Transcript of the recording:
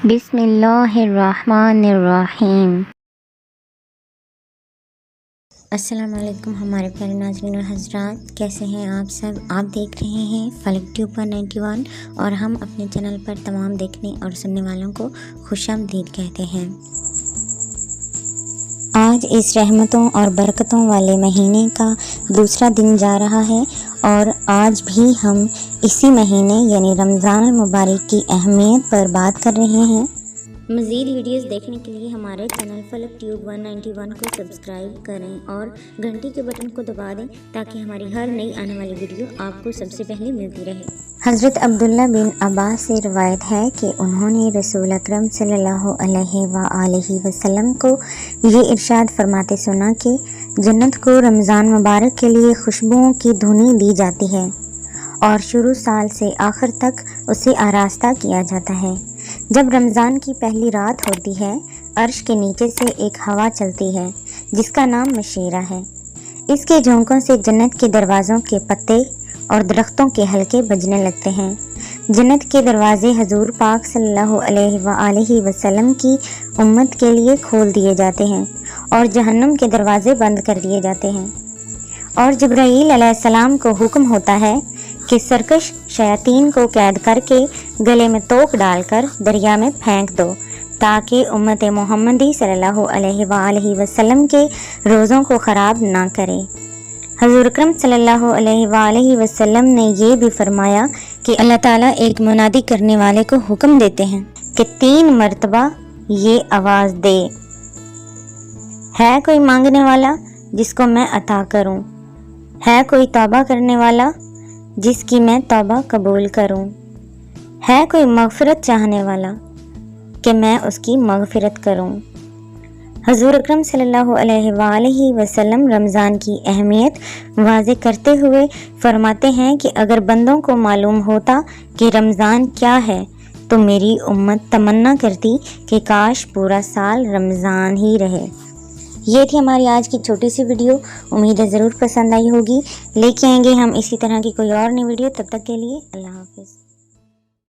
بسم اللہ الرحمن الرحیم۔ السلام علیکم ہمارے پیارے ناظرین اور حضرات، کیسے ہیں آپ سب؟ آپ دیکھ رہے ہیں فلک ٹیوب پر 91 اور ہم اپنے چینل پر تمام دیکھنے اور سننے والوں کو خوش آمدید کہتے ہیں۔ آج اس رحمتوں اور برکتوں والے مہینے کا دوسرا دن جا رہا ہے اور آج بھی ہم اسی مہینے یعنی رمضان المبارک کی اہمیت پر بات کر رہے ہیں۔ مزید ویڈیوز دیکھنے کے لیے ہمارے چینل فلک ٹیوب 191 کو سبسکرائب کریں اور گھنٹی کے بٹن کو دبا دیں تاکہ ہماری ہر نئی آنے والی ویڈیو آپ کو سب سے پہلے ملتی رہے۔ حضرت عبداللہ بن عباس سے روایت ہے کہ انہوں نے رسول اکرم صلی اللہ علیہ وآلہ وسلم کو یہ ارشاد فرماتے سنا کہ جنت کو رمضان مبارک کے لیے خوشبوؤں کی دھنی دی جاتی ہے اور شروع سال سے آخر تک اسے آراستہ کیا جاتا ہے۔ جب رمضان کی پہلی رات ہوتی ہے، عرش کے نیچے سے ایک ہوا چلتی ہے جس کا نام مشیرہ ہے۔ اس کے جھونکوں سے جنت کے دروازوں کے پتے اور درختوں کے حلقے بجنے لگتے ہیں۔ جنت کے دروازے حضور پاک صلی اللہ علیہ وآلہ وسلم کی امت کے لیے کھول دیے جاتے ہیں اور جہنم کے دروازے بند کر دیے جاتے ہیں، اور جبرائیل علیہ السلام کو حکم ہوتا ہے کہ سرکش شیاطین کو قید کر کے گلے میں توق ڈال کر دریا میں پھینک دو تاکہ امت محمدی صلی اللہ علیہ وآلہ وسلم کے روزوں کو خراب نہ کرے۔ حضور اکرم صلی اللہ علیہ وآلہ وسلم نے یہ بھی فرمایا کہ اللہ تعالیٰ ایک منادی کرنے والے کو حکم دیتے ہیں کہ 3 مرتبہ یہ آواز دے، ہے کوئی مانگنے والا جس کو میں عطا کروں، ہے کوئی توبہ کرنے والا جس کی میں توبہ قبول کروں، ہے کوئی مغفرت چاہنے والا کہ میں اس کی مغفرت کروں۔ حضور اکرم صلی اللہ علیہ وآلہ وسلم رمضان کی اہمیت واضح کرتے ہوئے فرماتے ہیں کہ اگر بندوں کو معلوم ہوتا کہ رمضان کیا ہے تو میری امت تمنا کرتی کہ کاش پورا سال رمضان ہی رہے۔ یہ تھی ہماری آج کی چھوٹی سی ویڈیو، امید ہے ضرور پسند آئی ہوگی۔ لے کے آئیں گے ہم اسی طرح کی کوئی اور نئی ویڈیو، تب تک کے لیے اللہ حافظ۔